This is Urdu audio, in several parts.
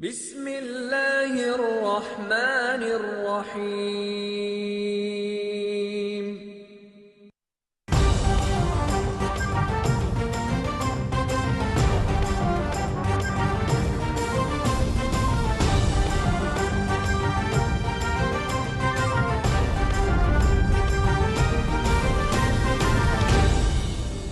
بسم الله الرحمن الرحيم.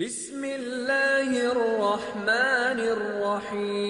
بسم الله الرحمن الرحيم.